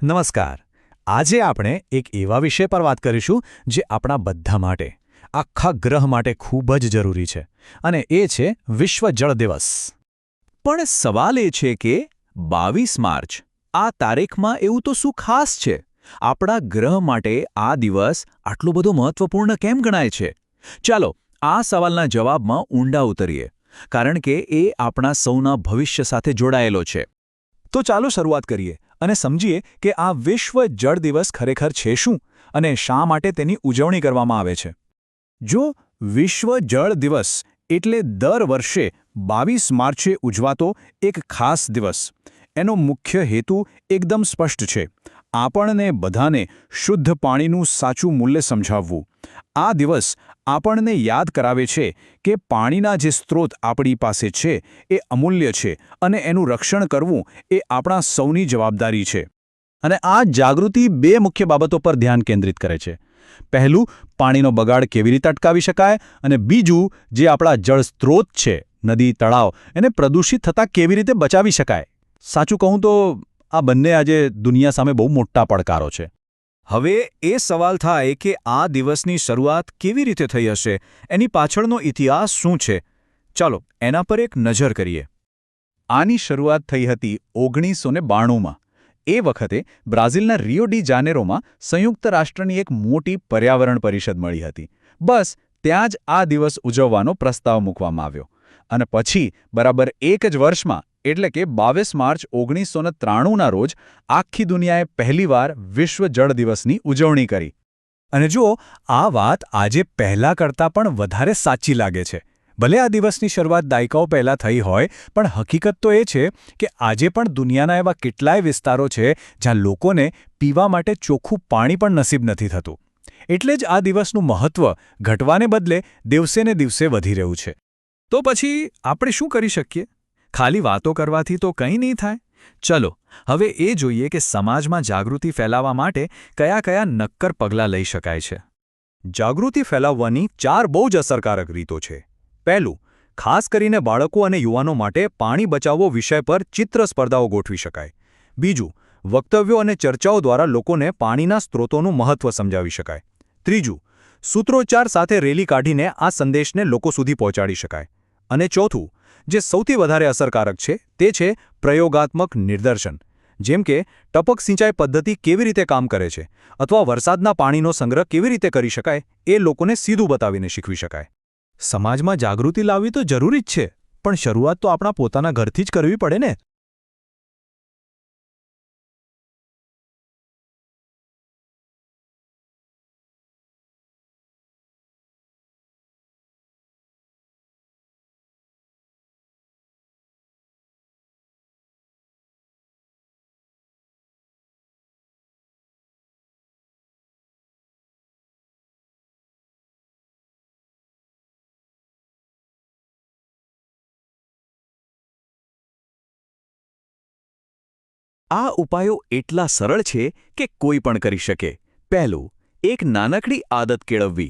નમસ્કાર. આજે આપણે એક એવા વિષય પર વાત કરીશું જે આપણા બધા માટે, આખા ગ્રહ માટે ખૂબ જ જરૂરી છે, અને એ છે વિશ્વ જળ દિવસ. પણ સવાલ એ છે કે 22 માર્ચ આ તારીખમાં એવું તો શું ખાસ છે? આપણા ગ્રહ માટે આ દિવસ આટલો બધો મહત્વપૂર્ણ કેમ ગણાય છે? ચાલો આ સવાલના જવાબમાં ઊંડા ઉતરીએ, કારણ કે એ આપણા સૌના ભવિષ્ય સાથે જોડાયેલો છે. તો ચાલો શરૂઆત કરીએ અને સમજીએ કે આ વિશ્વ જળ દિવસ ખરેખર છે શું અને શા માટે તેની ઉજવણી કરવામાં આવે છે. જો વિશ્વ જળ દિવસ એટલે દર વર્ષે 22 માર્ચે ઉજવાતો એક ખાસ દિવસ. એનો મુખ્ય હેતુ એકદમ સ્પષ્ટ છે. આપણને બધાને શુદ્ધ પાણીનું સાચું મૂલ્ય સમજાવવું. આ દિવસ આપણને યાદ કરાવે છે કે પાણીના જે સ્ત્રોત આપણી પાસે છે એ અમૂલ્ય છે અને એનું રક્ષણ કરવું એ આપણા સૌની જવાબદારી છે. અને આ જાગૃતિ બે મુખ્ય બાબતો પર ધ્યાન કેન્દ્રિત કરે છે. પહેલું, પાણીનો બગાડ કેવી રીતે અટકાવી શકાય, અને બીજું, જે આપણા જળ સ્ત્રોત છે, નદી, તળાવ, એને પ્રદૂષિત થતાં કેવી રીતે બચાવી શકાય. સાચું કહું તો આ બંને આજે દુનિયા સામે બહુ મોટા પડકારો છે. હવે એ સવાલ થાય કે આ દિવસની શરૂઆત કેવી રીતે થઈ હશે, એની પાછળનો ઇતિહાસ શું છે? ચાલો એના પર એક નજર કરીએ. આની શરૂઆત થઈ હતી 1992માં. એ વખતે બ્રાઝિલના રિયો ડી જાનેરોમાં સંયુક્ત રાષ્ટ્રની એક મોટી પર્યાવરણ પરિષદ મળી હતી. બસ ત્યાં જ આ દિવસ ઉજવવાનો પ્રસ્તાવ મૂકવામાં આવ્યો. અને પછી બરાબર એક જ વર્ષમાં, એટલે કે 22 માર્ચ 1993ના રોજ આખી દુનિયાએ પહેલીવાર વિશ્વ જળ દિવસની ઉજવણી કરી. અને જુઓ, આ વાત આજે પહેલાં કરતાં પણ વધારે સાચી લાગે છે. ભલે આ દિવસની શરૂઆત દાયકાઓ પહેલાં થઈ હોય, પણ હકીકત તો એ છે કે આજે પણ દુનિયાના એવા કેટલાય વિસ્તારો છે જ્યાં લોકોને પીવા માટે ચોખ્ખું પાણી પણ નસીબ નથી થતું. એટલે જ આ દિવસનું મહત્વ ઘટવાને બદલે દિવસેને દિવસે વધી રહ્યું છે. તો પછી આપણે શું કરી શકીએ? ખાલી વાતો કરવાથી તો કંઈ નહીં થાય. ચલો હવે એ જોઈએ કે સમાજમાં જાગૃતિ ફેલાવવા માટે કયા કયા નક્કર પગલાં લઈ શકાય છે. જાગૃતિ ફેલાવવાની 4 બહુ જ અસરકારક રીતો છે. પહેલું, ખાસ કરીને બાળકો અને યુવાનો માટે પાણી બચાવો વિષય પર ચિત્ર સ્પર્ધાઓ ગોઠવી શકાય. બીજું, વક્તવ્યો અને ચર્ચાઓ દ્વારા લોકોને પાણીના સ્ત્રોતોનું મહત્વ સમજાવી શકાય. ત્રીજું, સૂત્રોચ્ચાર સાથે રેલી કાઢીને આ સંદેશને લોકો સુધી પહોંચાડી શકાય. અને ચોથું, જે સૌથી વધારે અસરકારક છે, તે છે પ્રયોગાત્મક નિદર્શન. જેમ કે ટપક સિંચાઈ પદ્ધતિ કેવી રીતે કામ કરે છે, અથવા વરસાદના પાણીનો સંગ્રહ કેવી રીતે કરી શકાય, એ લોકોને સીધું બતાવીને શીખવી શકાય. સમાજમાં જાગૃતિ લાવવી તો જરૂરી જ છે, પણ શરૂઆત તો આપણા પોતાના ઘરથી જ કરવી પડે ને. આ ઉપાયો એટલા સરળ છે કે કોઈ પણ કરી શકે. પહેલું, એક નાનકડી આદત કેળવવી.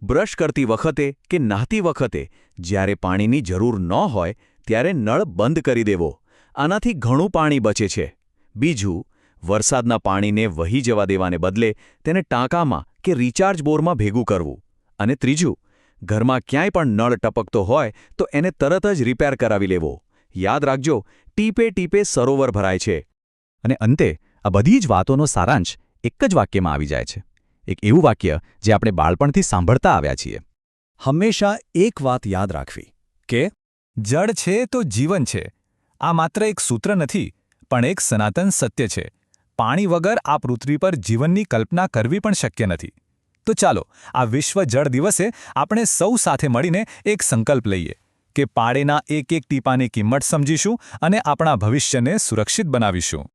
બ્રશ કરતી વખતે કે નહાતી વખતે જ્યારે પાણીની જરૂર ન હોય ત્યારે નળ બંધ કરી દેવો. આનાથી ઘણું પાણી બચે છે. બીજું, વરસાદના પાણીને વહી જવા દેવાને બદલે તેને ટાંકામાં કે રિચાર્જ બોરમાં ભેગું કરવું. અને ત્રીજું, ઘરમાં ક્યાંય પણ નળ ટપકતો હોય તો એને તરત જ રિપેર કરાવી લેવો. યાદ રાખજો, ટીપે ટીપે સરોવર ભરાય છે. અને અંતે આ બધી જ વાતોનો સારાંશ એક જ વાક્યમાં આવી જાય છે. એક એવું વાક્ય જે આપણે બાળપણથી સાંભળતા આવ્યા છીએ. હંમેશા એક વાત યાદ રાખવી કે જળ છે તો જીવન છે. આ માત્ર એક સૂત્ર નથી, પણ એક સનાતન સત્ય છે. પાણી વગર આ પૃથ્વી પર જીવનની કલ્પના કરવી પણ શક્ય નથી. તો ચાલો આ વિશ્વ જળ દિવસે આપણે સૌ સાથે મળીને એક સંકલ્પ લઈએ કે પાણીના એક એક ટીપાની કિંમત સમજીશું અને આપણા ભવિષ્યને સુરક્ષિત બનાવીશું.